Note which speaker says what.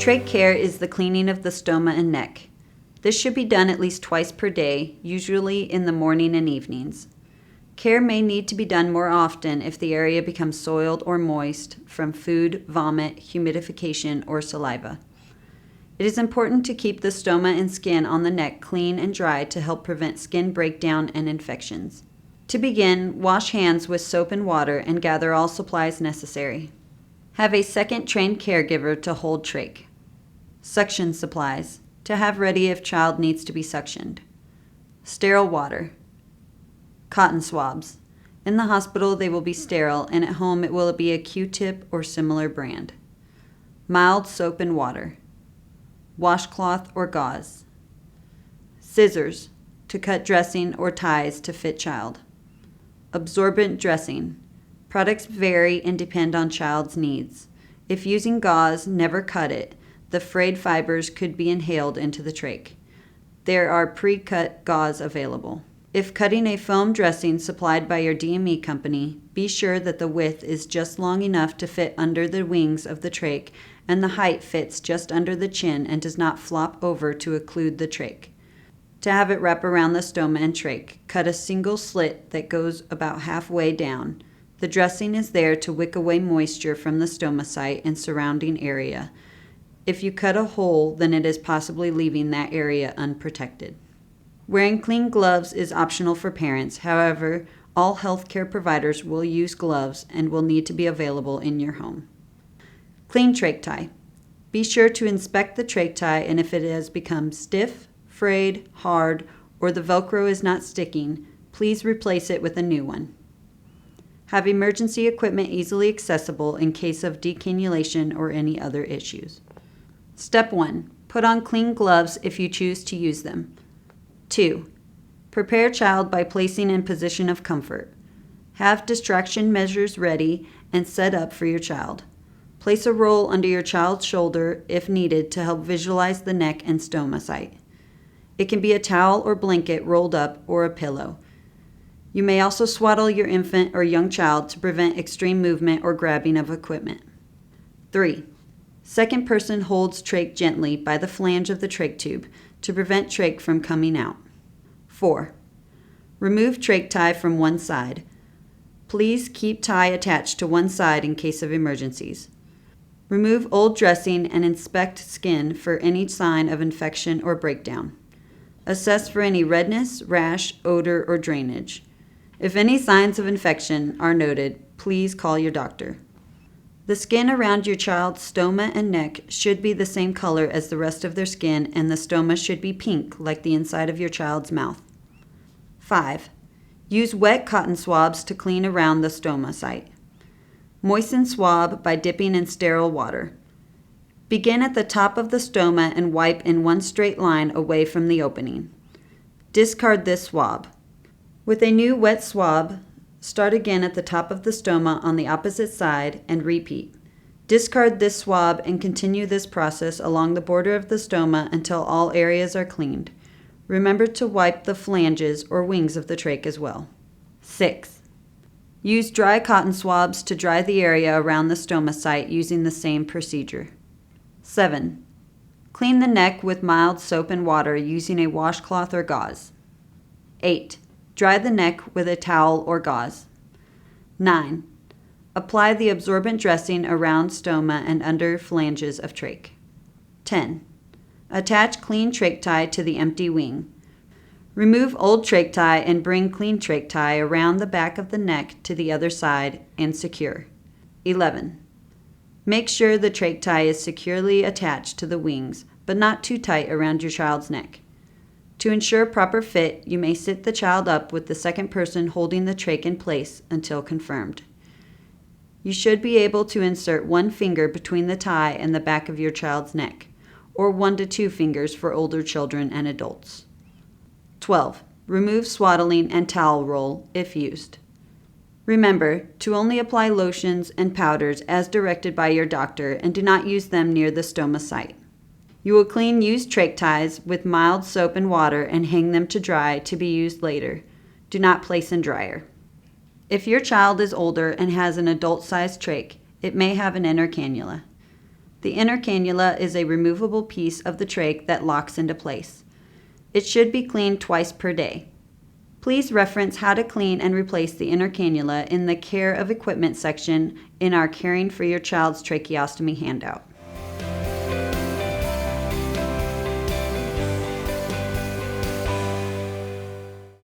Speaker 1: Trach care is the cleaning of the stoma and neck. This should be done at least twice per day, usually in the morning and evenings. Care may need to be done more often if the area becomes soiled or moist from food, vomit, humidification, or saliva. It is important to keep the stoma and skin on the neck clean and dry to help prevent skin breakdown and infections. To begin, wash hands with soap and water and gather all supplies necessary. Have a second trained caregiver to hold trach. Suction supplies, to have ready if child needs to be suctioned. Sterile water. Cotton swabs. In the hospital, they will be sterile, and at home it will be a Q-tip or similar brand. Mild soap and water. Washcloth or gauze. Scissors, to cut dressing or ties to fit child. Absorbent dressing. Products vary and depend on child's needs. If using gauze, never cut it. The frayed fibers could be inhaled into the trach. There are pre-cut gauze available. If cutting a foam dressing supplied by your DME company, be sure that the width is just long enough to fit under the wings of the trach and the height fits just under the chin and does not flop over to occlude the trach. To have it wrap around the stoma and trach, cut a single slit that goes about halfway down. The dressing is there to wick away moisture from the stoma site and surrounding area. If you cut a hole, then it is possibly leaving that area unprotected. Wearing clean gloves is optional for parents. However, all healthcare providers will use gloves and will need to be available in your home. Clean trach tie. Be sure to inspect the trach tie, and if it has become stiff, frayed, hard, or the Velcro is not sticking, please replace it with a new one. Have emergency equipment easily accessible in case of decannulation or any other issues. Step 1. Put on clean gloves if you choose to use them. 2. Prepare child by placing in position of comfort. Have distraction measures ready and set up for your child. Place a roll under your child's shoulder if needed to help visualize the neck and stoma site. It can be a towel or blanket rolled up or a pillow. You may also swaddle your infant or young child to prevent extreme movement or grabbing of equipment. 3. Second person holds trach gently by the flange of the trach tube to prevent trach from coming out. 4. Remove trach tie from one side. Please keep tie attached to one side in case of emergencies. Remove old dressing and inspect skin for any sign of infection or breakdown. Assess for any redness, rash, odor, or drainage. If any signs of infection are noted, please call your doctor. The skin around your child's stoma and neck should be the same color as the rest of their skin, and the stoma should be pink like the inside of your child's mouth. 5. Use wet cotton swabs to clean around the stoma site. Moisten swab by dipping in sterile water. Begin at the top of the stoma and wipe in one straight line away from the opening. Discard this swab. With a new wet swab, start again at the top of the stoma on the opposite side and repeat. Discard this swab and continue this process along the border of the stoma until all areas are cleaned. Remember to wipe the flanges or wings of the trach as well. 6. Use dry cotton swabs to dry the area around the stoma site using the same procedure. 7. Clean the neck with mild soap and water using a washcloth or gauze. 8. Dry the neck with a towel or gauze. 9. Apply the absorbent dressing around stoma and under flanges of trach. 10. Attach clean trach tie to the empty wing. Remove old trach tie and bring clean trach tie around the back of the neck to the other side and secure. 11. Make sure the trach tie is securely attached to the wings, but not too tight around your child's neck. To ensure proper fit, you may sit the child up with the second person holding the trach in place until confirmed. You should be able to insert one finger between the tie and the back of your child's neck, or 1 to 2 fingers for older children and adults. 12. Remove swaddling and towel roll if used. Remember to only apply lotions and powders as directed by your doctor and do not use them near the stoma site. You will clean used trach ties with mild soap and water and hang them to dry to be used later. Do not place in dryer. If your child is older and has an adult-sized trach, it may have an inner cannula. The inner cannula is a removable piece of the trach that locks into place. It should be cleaned twice per day. Please reference how to clean and replace the inner cannula in the Care of Equipment section in our Caring for Your Child's Tracheostomy handout.